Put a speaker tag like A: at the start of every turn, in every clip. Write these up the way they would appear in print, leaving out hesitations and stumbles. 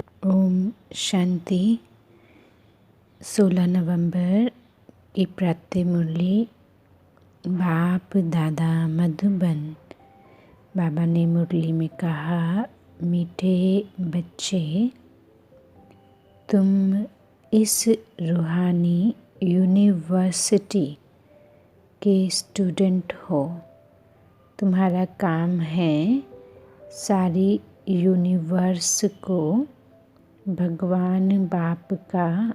A: ओम शांति। 16 नवंबर की प्रातः मुरली बाप दादा मधुबन। बाबा ने मुरली में कहा, मीठे बच्चे, तुम इस रूहानी यूनिवर्सिटी के स्टूडेंट हो। तुम्हारा काम है सारी यूनिवर्स को भगवान बाप का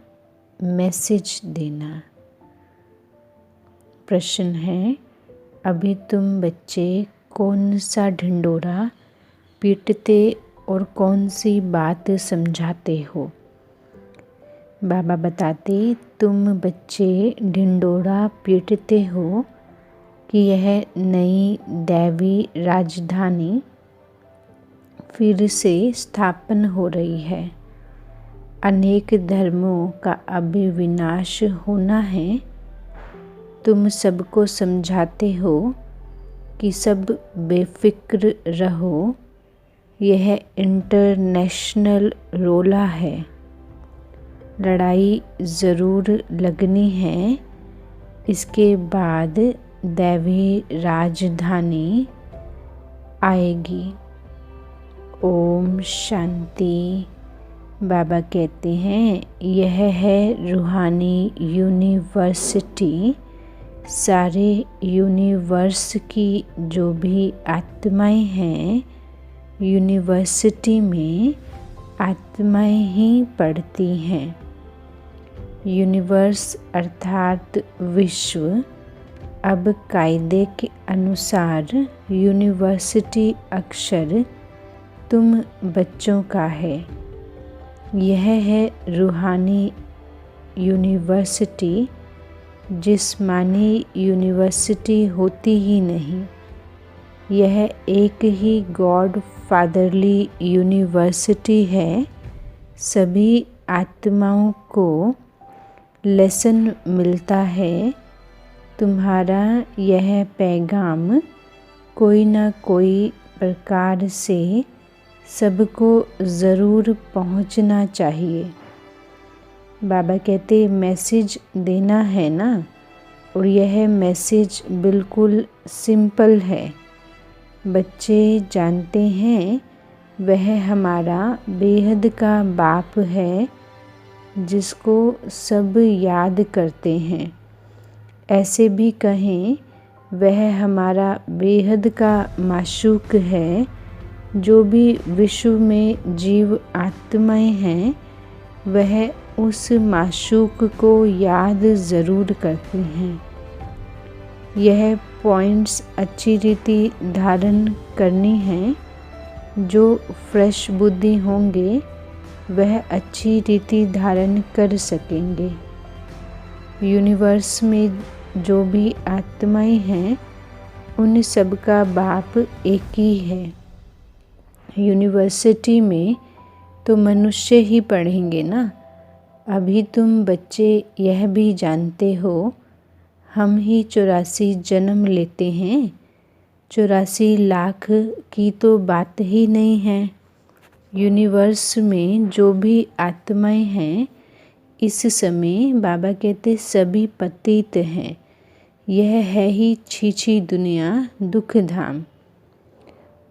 A: मैसेज देना। प्रश्न है, अभी तुम बच्चे कौन सा ढिंडोरा पीटते और कौन सी बात समझाते हो? बाबा बताते, तुम बच्चे ढिंडोरा पीटते हो कि यह नई दैवी राजधानी फिर से स्थापन हो रही है। अनेक धर्मों का अभी विनाश होना है। तुम सबको समझाते हो कि सब बेफिक्र रहो, यह इंटरनेशनल रोला है। लड़ाई ज़रूर लगनी है, इसके बाद दैवी राजधानी आएगी। ओम शांति। बाबा कहते हैं, यह है रूहानी यूनिवर्सिटी। सारे यूनिवर्स की जो भी आत्माएं हैं, यूनिवर्सिटी में आत्माएं ही पढ़ती हैं। यूनिवर्स अर्थात विश्व अब कायदे के अनुसार यूनिवर्सिटी अक्षर तुम बच्चों का है। यह है रूहानी यूनिवर्सिटी। जिस्मानी यूनिवर्सिटी होती ही नहीं। यह एक ही गॉड फादरली यूनिवर्सिटी है। सभी आत्माओं को लेसन मिलता है। तुम्हारा यह पैगाम कोई न कोई प्रकार से सबको ज़रूर पहुंचना चाहिए। बाबा कहते, मैसेज देना है ना, और यह मैसेज बिल्कुल सिंपल है। बच्चे जानते हैं वह हमारा बेहद का बाप है, जिसको सब याद करते हैं। ऐसे भी कहें, वह हमारा बेहद का माशूक है। जो भी विश्व में जीव आत्माएं हैं, वह उस माशूक को याद ज़रूर करती हैं। यह पॉइंट्स अच्छी रीति धारण करनी है। जो फ्रेश बुद्धि होंगे, वह अच्छी रीति धारण कर सकेंगे। यूनिवर्स में जो भी आत्माएं हैं, उन सब का बाप एक ही है। यूनिवर्सिटी में तो मनुष्य ही पढ़ेंगे ना। अभी तुम बच्चे यह भी जानते हो, हम ही 84 जन्म लेते हैं। 84 लाख की तो बात ही नहीं है। यूनिवर्स में जो भी आत्माएं हैं, इस समय बाबा कहते सभी पतित हैं। यह है ही छीछी दुनिया, दुख धाम।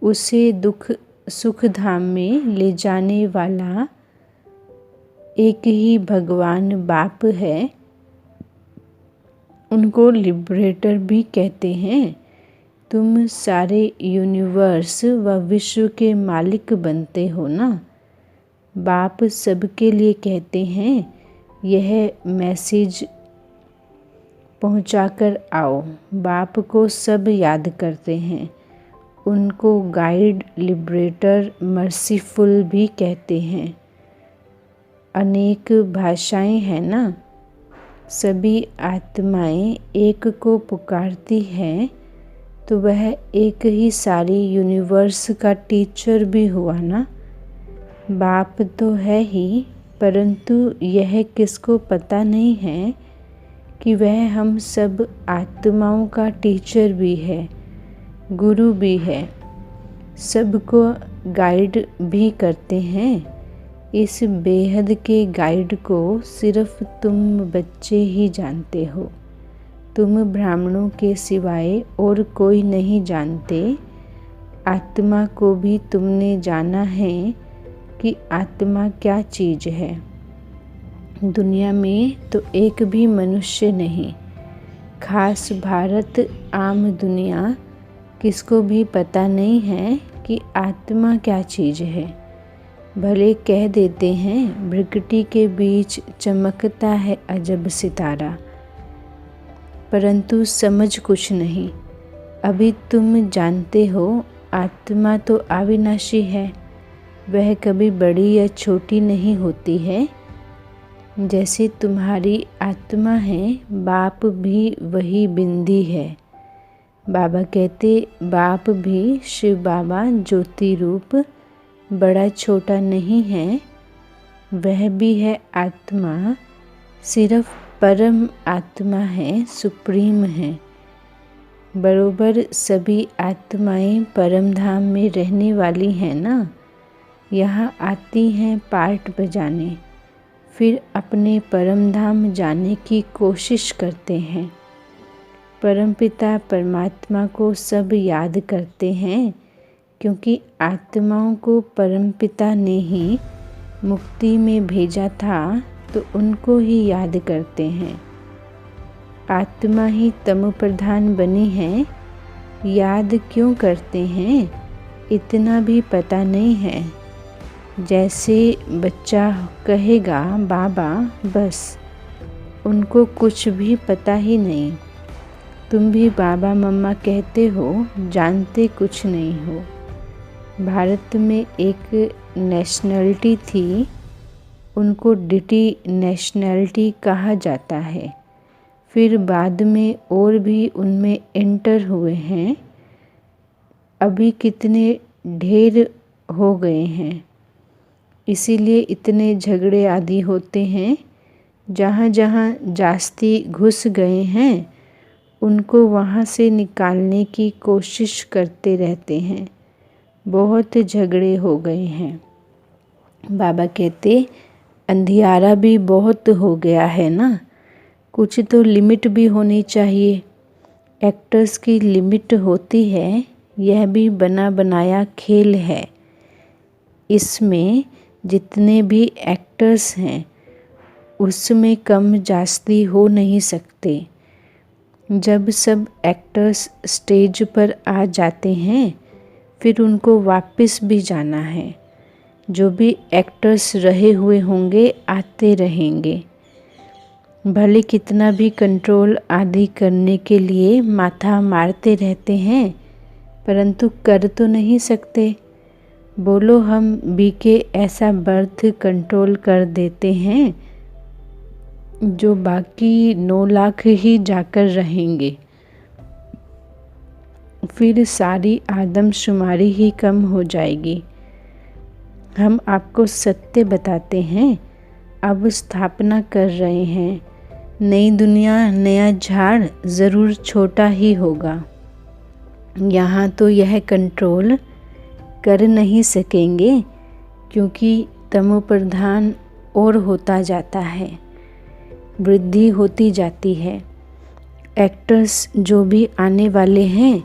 A: उसे दुख सुख धाम में ले जाने वाला एक ही भगवान बाप है। उनको लिबरेटर भी कहते हैं। तुम सारे यूनिवर्स व विश्व के मालिक बनते हो ना। बाप सबके लिए कहते हैं, यह मैसेज पहुंचाकर आओ। बाप को सब याद करते हैं। उनको गाइड, लिबरेटर, मर्सीफुल भी कहते हैं। अनेक भाषाएं हैं ना। सभी आत्माएं एक को पुकारती हैं, तो वह एक ही सारी यूनिवर्स का टीचर भी हुआ ना। बाप तो है ही, परंतु यह किसको पता नहीं है कि वह हम सब आत्माओं का टीचर भी है, गुरु भी है, सबको गाइड भी करते हैं। इस बेहद के गाइड को सिर्फ तुम बच्चे ही जानते हो। तुम ब्राह्मणों के सिवाय और कोई नहीं जानते। आत्मा को भी तुमने जाना है कि आत्मा क्या चीज़ है। दुनिया में तो एक भी मनुष्य नहीं, खास भारत आम दुनिया, किसको भी पता नहीं है कि आत्मा क्या चीज़ है। भले कह देते हैं भृकुटी के बीच चमकता है अजब सितारा, परंतु समझ कुछ नहीं। अभी तुम जानते हो आत्मा तो अविनाशी है, वह कभी बड़ी या छोटी नहीं होती है। जैसे तुम्हारी आत्मा है, बाप भी वही बिंदी है। बाबा कहते बाप भी शिव बाबा ज्योति रूप बड़ा छोटा नहीं है, वह भी है आत्मा, सिर्फ परम आत्मा है, सुप्रीम है। बरोबर सभी आत्माएं परम धाम में रहने वाली हैं ना। यहाँ आती हैं पार्ट बजाने, फिर अपने परम धाम जाने की कोशिश करते हैं। परमपिता परमात्मा को सब याद करते हैं, क्योंकि आत्माओं को परमपिता ने ही मुक्ति में भेजा था, तो उनको ही याद करते हैं। आत्मा ही तमो प्रधान बनी है, याद क्यों करते हैं इतना भी पता नहीं है। जैसे बच्चा कहेगा बाबा, बस, उनको कुछ भी पता ही नहीं। तुम भी बाबा मम्मा कहते हो, जानते कुछ नहीं हो। भारत में एक नेशनलिटी थी, उनको डिटी नेशनलिटी कहा जाता है। फिर बाद में और भी उनमें एंटर हुए हैं, अभी कितने ढेर हो गए हैं। इसीलिए इतने झगड़े आदि होते हैं। जहाँ जहाँ जास्ती घुस गए हैं, उनको वहाँ से निकालने की कोशिश करते रहते हैं। बहुत झगड़े हो गए हैं। बाबा कहते अंधियारा भी बहुत हो गया है ना, कुछ तो लिमिट भी होनी चाहिए। एक्टर्स की लिमिट होती है, यह भी बना बनाया खेल है। इसमें जितने भी एक्टर्स हैं, उसमें कम जास्ती हो नहीं सकते। जब सब एक्टर्स स्टेज पर आ जाते हैं, फिर उनको वापस भी जाना है। जो भी एक्टर्स रहे हुए होंगे आते रहेंगे। भले कितना भी कंट्रोल आदि करने के लिए माथा मारते रहते हैं, परंतु कर तो नहीं सकते। बोलो हम बीके ऐसा बर्थ कंट्रोल कर देते हैं जो बाकी 9 लाख ही जाकर रहेंगे, फिर सारी आदमशुमारी ही कम हो जाएगी। हम आपको सत्य बताते हैं, अब स्थापना कर रहे हैं। नई दुनिया, नया झाड़ ज़रूर छोटा ही होगा। यहाँ तो यह कंट्रोल कर नहीं सकेंगे, क्योंकि तमो प्रधान और होता जाता है, वृद्धि होती जाती है। एक्टर्स जो भी आने वाले हैं,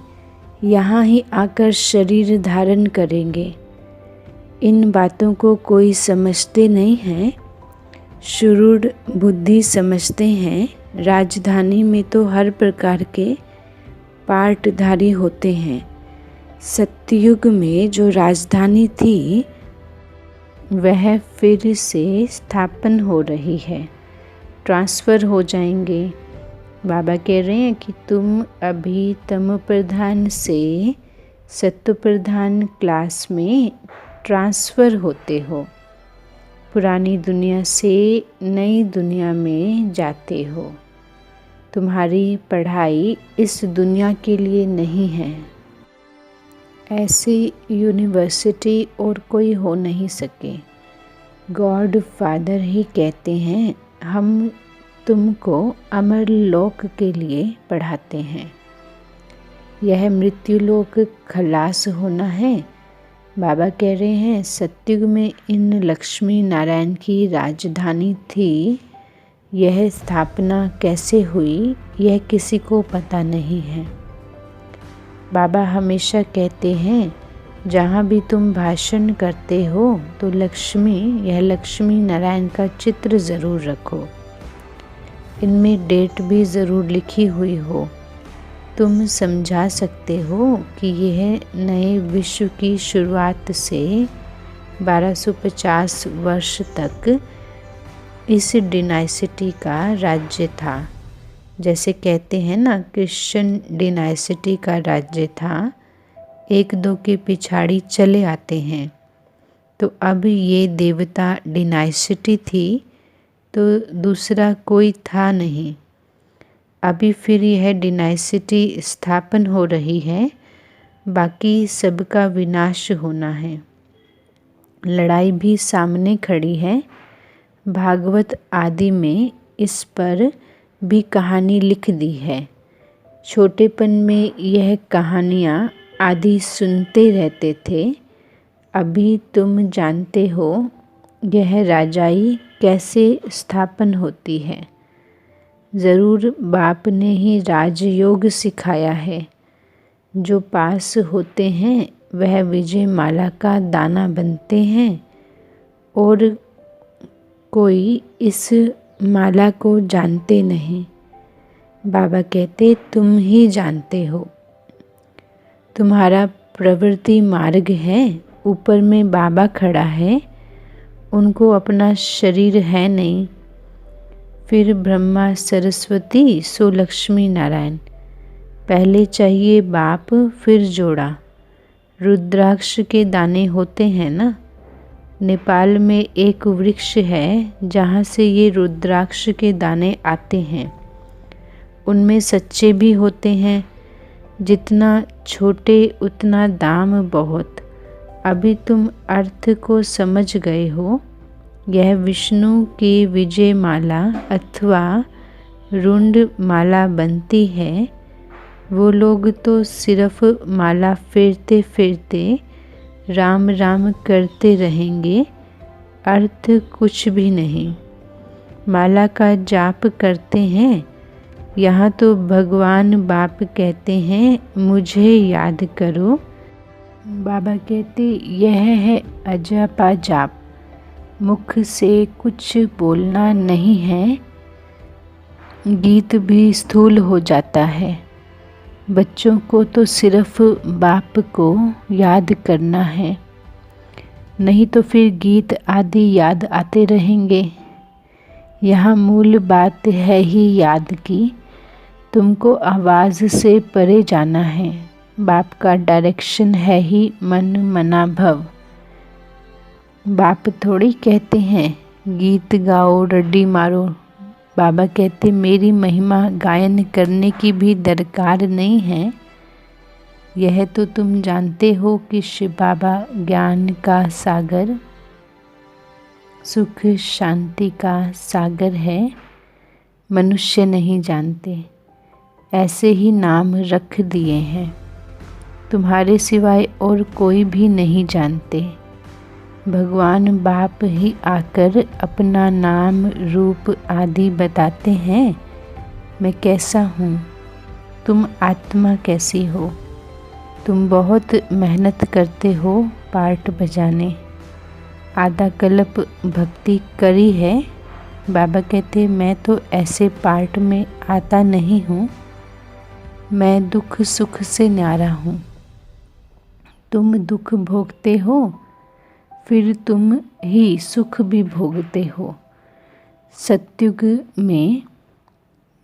A: यहाँ ही आकर शरीर धारण करेंगे। इन बातों को कोई समझते नहीं हैं, शुरूढ़ बुद्धि समझते हैं। राजधानी में तो हर प्रकार के पार्टधारी होते हैं। सतयुग में जो राजधानी थी, वह फिर से स्थापन हो रही है, ट्रांसफ़र हो जाएंगे। बाबा कह रहे हैं कि तुम अभी तमो प्रधान से सत्व प्रधान क्लास में ट्रांसफ़र होते हो, पुरानी दुनिया से नई दुनिया में जाते हो। तुम्हारी पढ़ाई इस दुनिया के लिए नहीं है। ऐसी यूनिवर्सिटी और कोई हो नहीं सके। गॉड फादर ही कहते हैं, हम तुमको अमर लोक के लिए पढ़ाते हैं। यह मृत्युलोक खलास होना है, बाबा कह रहे हैं सतयुग में इन लक्ष्मी नारायण की राजधानी थी। यह स्थापना कैसे हुई यह किसी को पता नहीं है। बाबा हमेशा कहते हैं जहाँ भी तुम भाषण करते हो तो यह लक्ष्मी नारायण का चित्र ज़रूर रखो। इनमें डेट भी ज़रूर लिखी हुई हो। तुम समझा सकते हो कि यह नए विश्व की शुरुआत से 1250 वर्ष तक इस डिनाइसिटी का राज्य था। जैसे कहते हैं ना, क्रिश्चियन डिनाइसिटी का राज्य था। एक दो के पिछाड़ी चले आते हैं। तो अब ये देवता डिनाइसिटी थी तो दूसरा कोई था नहीं। अभी फिर यह डिनाइसिटी स्थापन हो रही है। बाकी सबका विनाश होना है। लड़ाई भी सामने खड़ी है। भागवत आदि में इस पर भी कहानी लिख दी है। छोटेपन में यह कहानियाँ आदि सुनते रहते थे। अभी तुम जानते हो यह राजाई कैसे स्थापन होती है। ज़रूर बाप ने ही राजयोग सिखाया है। जो पास होते हैं वह विजय माला का दाना बनते हैं और कोई इस माला को जानते नहीं। बाबा कहते तुम ही जानते हो। तुम्हारा प्रवृत्ति मार्ग है। ऊपर में बाबा खड़ा है। उनको अपना शरीर है नहीं। फिर ब्रह्मा सरस्वती सो लक्ष्मी नारायण। पहले चाहिए बाप फिर जोड़ा। रुद्राक्ष के दाने होते हैं ना। नेपाल में एक वृक्ष है जहाँ से ये रुद्राक्ष के दाने आते हैं। उनमें सच्चे भी होते हैं। जितना छोटे उतना दाम बहुत। अभी तुम अर्थ को समझ गए हो। यह विष्णु की विजय माला अथवा रुंड माला बनती है। वो लोग तो सिर्फ माला फेरते फेरते राम राम करते रहेंगे। अर्थ कुछ भी नहीं। माला का जाप करते हैं। यहाँ तो भगवान बाप कहते हैं मुझे याद करो। बाबा कहते यह है अजपा जाप। मुख से कुछ बोलना नहीं है। गीत भी स्थूल हो जाता है। बच्चों को तो सिर्फ बाप को याद करना है। नहीं तो फिर गीत आदि याद आते रहेंगे। यहाँ मूल बात है ही याद की। तुमको आवाज़ से परे जाना है। बाप का डायरेक्शन है ही मन मना भव। बाप थोड़ी कहते हैं गीत गाओ रड्डी मारो। बाबा कहते मेरी महिमा गायन करने की भी दरकार नहीं है। यह तो तुम जानते हो कि शिव बाबा ज्ञान का सागर, सुख शांति का सागर है। मनुष्य नहीं जानते। ऐसे ही नाम रख दिए हैं। तुम्हारे सिवाय और कोई भी नहीं जानते। भगवान बाप ही आकर अपना नाम रूप आदि बताते हैं। मैं कैसा हूँ, तुम आत्मा कैसी हो। तुम बहुत मेहनत करते हो पार्ट बजाने। आधा कल्प भक्ति करी है। बाबा कहते मैं तो ऐसे पार्ट में आता नहीं हूँ। मैं दुख सुख से न्यारा हूँ। तुम दुख भोगते हो फिर तुम ही सुख भी भोगते हो। सतयुग में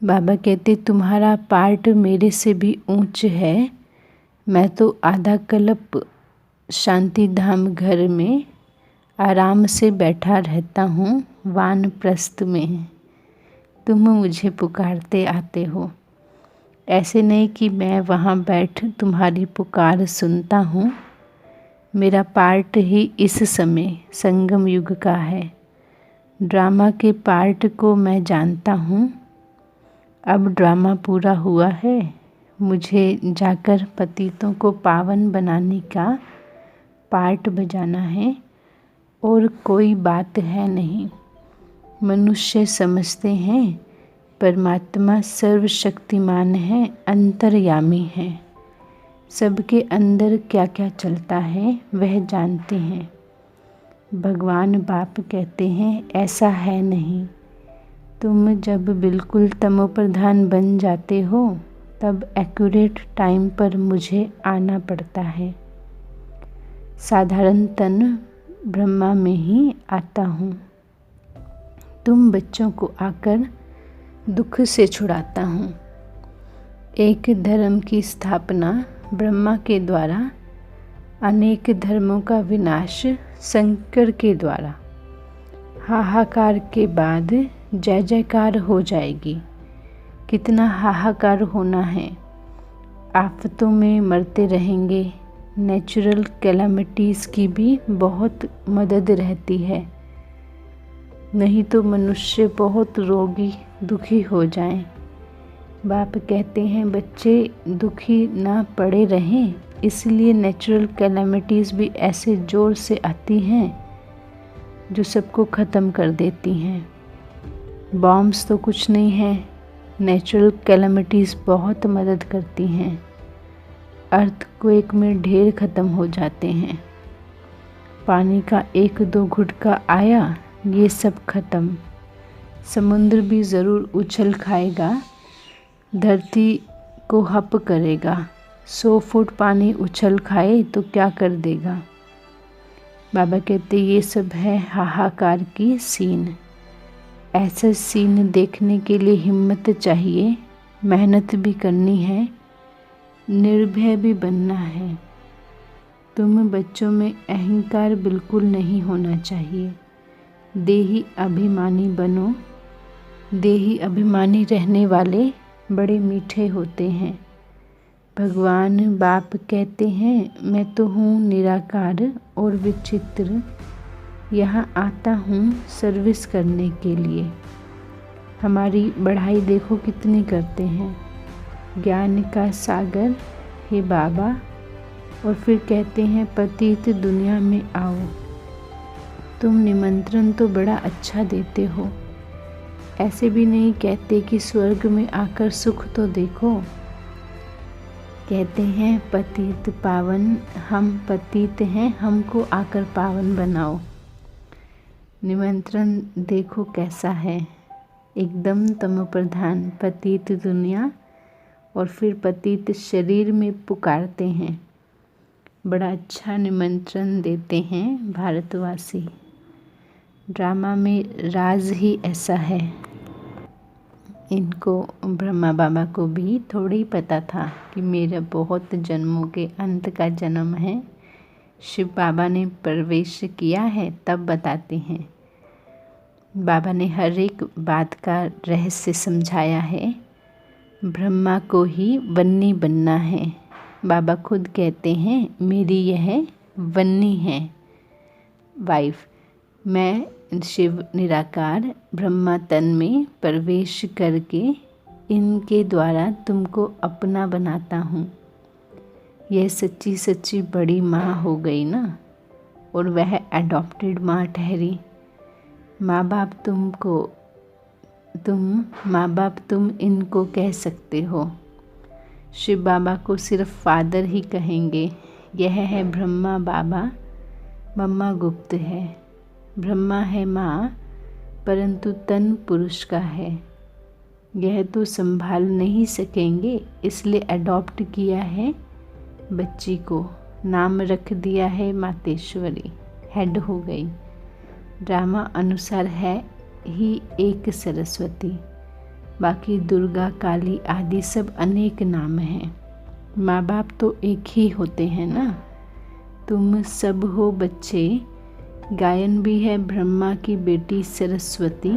A: बाबा कहते तुम्हारा पार्ट मेरे से भी ऊंच है। मैं तो आधा कल्प शांति धाम घर में आराम से बैठा रहता हूँ वानप्रस्थ में। तुम मुझे पुकारते आते हो। ऐसे नहीं कि मैं वहाँ बैठ तुम्हारी पुकार सुनता हूँ। मेरा पार्ट ही इस समय संगम युग का है। ड्रामा के पार्ट को मैं जानता हूँ। अब ड्रामा पूरा हुआ है। मुझे जाकर पतितों को पावन बनाने का पार्ट बजाना है और कोई बात है नहीं। मनुष्य समझते हैं परमात्मा सर्वशक्तिमान है, अंतर्यामी है, सबके अंदर क्या क्या चलता है वह जानते हैं। भगवान बाप कहते हैं ऐसा है नहीं। तुम जब बिल्कुल तमोप्रधान बन जाते हो तब एक्यूरेट टाइम पर मुझे आना पड़ता है। साधारण तन ब्रह्मा में ही आता हूँ। तुम बच्चों को आकर दुख से छुड़ाता हूँ। एक धर्म की स्थापना ब्रह्मा के द्वारा, अनेक धर्मों का विनाश शंकर के द्वारा। हाहाकार के बाद जय जयकार हो जाएगी। कितना हाहाकार होना है। आफतों में मरते रहेंगे। नेचुरल कैलामिटीज़ की भी बहुत मदद रहती है, नहीं तो मनुष्य बहुत रोगी दुखी हो जाएं। बाप कहते हैं बच्चे दुखी ना पड़े रहें, इसलिए नेचुरल कैलामिटीज़ भी ऐसे ज़ोर से आती हैं जो सबको ख़त्म कर देती हैं। बॉम्ब्स तो कुछ नहीं है, नेचुरल कैलामिटीज़ बहुत मदद करती हैं। अर्थक्वेक में ढेर ख़त्म हो जाते हैं। पानी का 1-2 घुटका आया, ये सब ख़त्म। समुद्र भी ज़रूर उछल खाएगा, धरती को हप करेगा। 100 फुट पानी उछल खाए तो क्या कर देगा। बाबा कहते ये सब है हाहाकार की सीन। ऐसा सीन देखने के लिए हिम्मत चाहिए, मेहनत भी करनी है, निर्भय भी बनना है। तुम बच्चों में अहंकार बिल्कुल नहीं होना चाहिए। देही अभिमानी बनो। देही अभिमानी रहने वाले बड़े मीठे होते हैं। भगवान बाप कहते हैं मैं तो हूँ निराकार और विचित्र, यहाँ आता हूँ सर्विस करने के लिए। हमारी बढ़ाई देखो कितनी करते हैं। ज्ञान का सागर हे बाबा, और फिर कहते हैं पतित दुनिया में आओ। तुम निमंत्रण तो बड़ा अच्छा देते हो। ऐसे भी नहीं कहते कि स्वर्ग में आकर सुख तो देखो। कहते हैं पतित पावन, हम पतित हैं, हमको आकर पावन बनाओ। निमंत्रण देखो कैसा है, एकदम तमोप्रधान पतित दुनिया, और फिर पतित शरीर में पुकारते हैं। बड़ा अच्छा निमंत्रण देते हैं भारतवासी। ड्रामा में राज ही ऐसा है। इनको ब्रह्मा बाबा को भी थोड़ी पता था कि मेरा बहुत जन्मों के अंत का जन्म है। शिव बाबा ने प्रवेश किया है तब बताते हैं। बाबा ने हर एक बात का रहस्य समझाया है। ब्रह्मा को ही वन्नी बनना है। बाबा खुद कहते हैं मेरी यह वन्नी है वाइफ। मैं शिव निराकार ब्रह्मा तन में प्रवेश करके इनके द्वारा तुमको अपना बनाता हूँ। यह सच्ची सच्ची बड़ी माँ हो गई ना, और वह एडॉप्टेड माँ ठहरी। माँ बाप तुम इनको कह सकते हो। शिव बाबा को सिर्फ फादर ही कहेंगे। यह है ब्रह्मा बाबा, मम्मा गुप्त है। ब्रह्मा है माँ, परंतु तन पुरुष का है। यह तो संभाल नहीं सकेंगे, इसलिए अडॉप्ट किया है बच्ची को। नाम रख दिया है मातेश्वरी, हेड हो गई। ड्रामा अनुसार है ही एक सरस्वती, बाकी दुर्गा काली आदि सब अनेक नाम हैं। माँ बाप तो एक ही होते हैं ना। तुम सब हो बच्चे। गायन भी है ब्रह्मा की बेटी सरस्वती।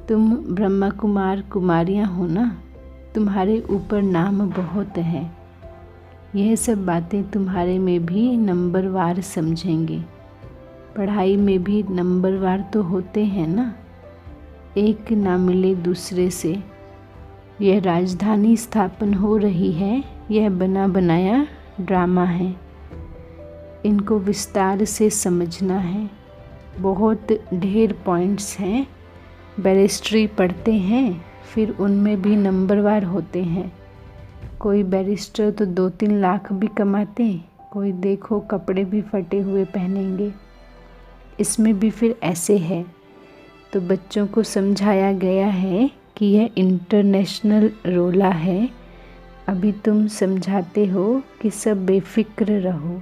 A: तुम ब्रह्मा कुमार कुमारियाँ हो ना, तुम्हारे ऊपर नाम बहुत है। यह सब बातें तुम्हारे में भी नंबरवार समझेंगे। पढ़ाई में भी नंबरवार तो होते हैं ना, एक ना मिले दूसरे से। यह राजधानी स्थापन हो रही है, यह बना बनाया ड्रामा है। इनको विस्तार से समझना है। बहुत ढेर पॉइंट्स हैं। बैरिस्ट्री पढ़ते हैं, फिर उनमें भी नंबरवार होते हैं। कोई बैरिस्टर तो 2-3 लाख भी कमाते, कोई देखो कपड़े भी फटे हुए पहनेंगे। इसमें भी फिर ऐसे है। तो बच्चों को समझाया गया है कि यह इंटरनेशनल रोला है। अभी तुम समझाते हो कि सब बेफिक्र रहो।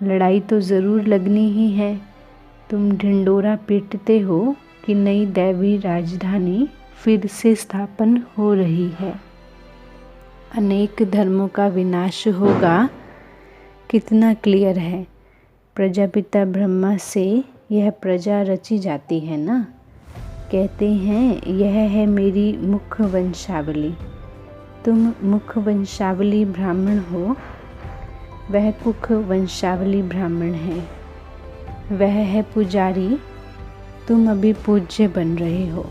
A: लड़ाई तो ज़रूर लगनी ही है। तुम ढिंडोरा पीटते हो कि नई दैवी राजधानी फिर से स्थापन हो रही है, अनेक धर्मों का विनाश होगा। कितना क्लियर है। प्रजापिता ब्रह्मा से यह प्रजा रची जाती है ना। कहते हैं यह है मेरी मुख वंशावली। तुम मुख वंशावली ब्राह्मण हो, वह कुख वंशावली ब्राह्मण है। वह है पुजारी, तुम अभी पूज्य बन रहे हो।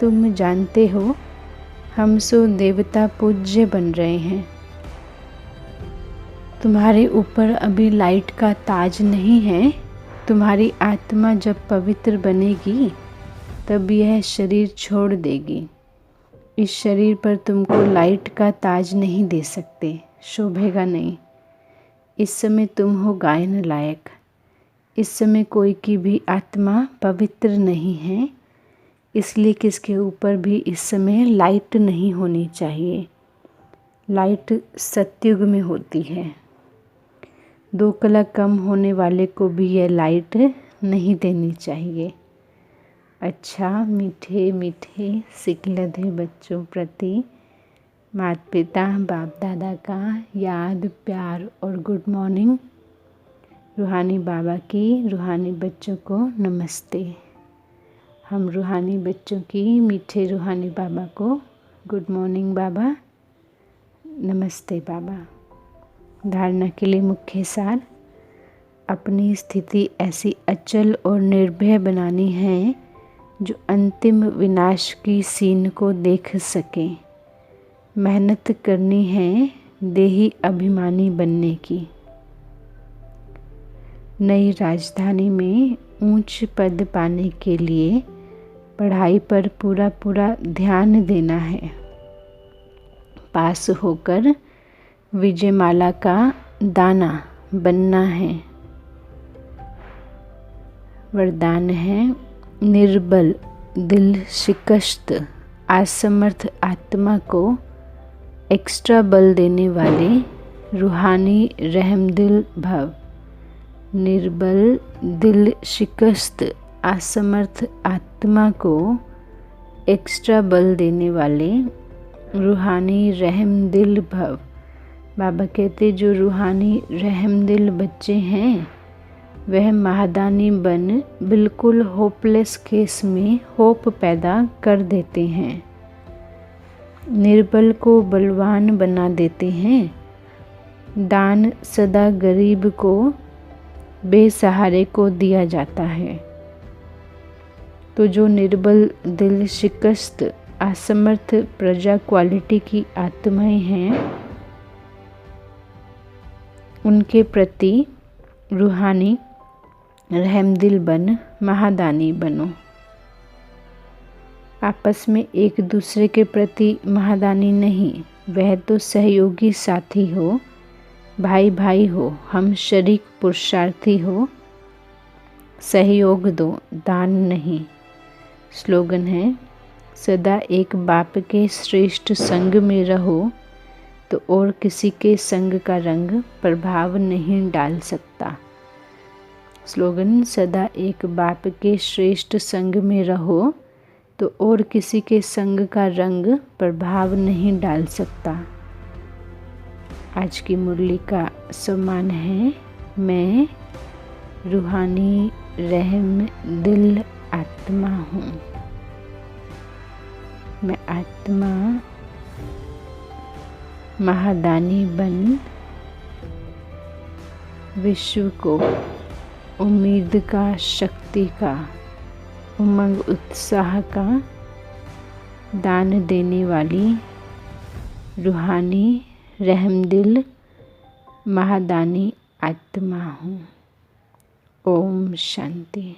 A: तुम जानते हो हम सो देवता पूज्य बन रहे हैं। तुम्हारे ऊपर अभी लाइट का ताज नहीं है। तुम्हारी आत्मा जब पवित्र बनेगी तब यह शरीर छोड़ देगी। इस शरीर पर तुमको लाइट का ताज नहीं दे सकते, शोभेगा नहीं। इस समय तुम हो गायन लायक। इस समय कोई की भी आत्मा पवित्र नहीं है, इसलिए किसके ऊपर भी इस समय लाइट नहीं होनी चाहिए। लाइट सतयुग में होती है। 2 कला कम होने वाले को भी यह लाइट नहीं देनी चाहिए। अच्छा, मीठे मीठे सिकलधे बच्चों प्रति माता पिता बाप दादा का याद, प्यार और गुड मॉर्निंग। रूहानी बाबा की रूहानी बच्चों को नमस्ते। हम रूहानी बच्चों की मीठे रूहानी बाबा को गुड मॉर्निंग बाबा, नमस्ते बाबा। धारणा के लिए मुख्य सार। अपनी स्थिति ऐसी अचल और निर्भय बनानी है जो अंतिम विनाश की सीन को देख सके। मेहनत करनी है देही अभिमानी बनने की। नई राजधानी में ऊंच पद पाने के लिए पढ़ाई पर पूरा ध्यान देना है। पास होकर विजयमाला का दाना बनना है। वरदान है निर्बल दिल शिकस्त असमर्थ आत्मा को एक्स्ट्रा बल देने वाले रूहानी रहमदिल भव। निर्बल दिल शिकस्त असमर्थ आत्मा को एक्स्ट्रा बल देने वाले रूहानी रहमदिल भव। बाबा कहते जो रूहानी रहमदिल बच्चे हैं वह महादानी बन बिल्कुल होपलेस केस में होप पैदा कर देते हैं। निर्बल को बलवान बना देते हैं। दान सदा गरीब को, बेसहारे को दिया जाता है। तो जो निर्बल दिल शिकस्त असमर्थ प्रजा क्वालिटी की आत्माएं हैं उनके प्रति रूहानी रहमदिल बन महादानी बनो। आपस में एक दूसरे के प्रति महादानी नहीं, वह तो सहयोगी साथी हो, भाई भाई हो, हम शरीक पुरुषार्थी हो। सहयोग दो, दान नहीं। स्लोगन है सदा एक बाप के श्रेष्ठ संग में रहो तो और किसी के संग का रंग प्रभाव नहीं डाल सकता। स्लोगन सदा एक बाप के श्रेष्ठ संग में रहो तो और किसी के संग का रंग प्रभाव नहीं डाल सकता। आज की मुरली का सम्मान है मैं रूहानी रहम दिल आत्मा हूँ। मैं आत्मा महादानी बन विश्व को उम्मीद का, शक्ति का, उमंग उत्साह का दान देने वाली रूहानी रहमदिल महादानी आत्मा हूँ। ओम शांति।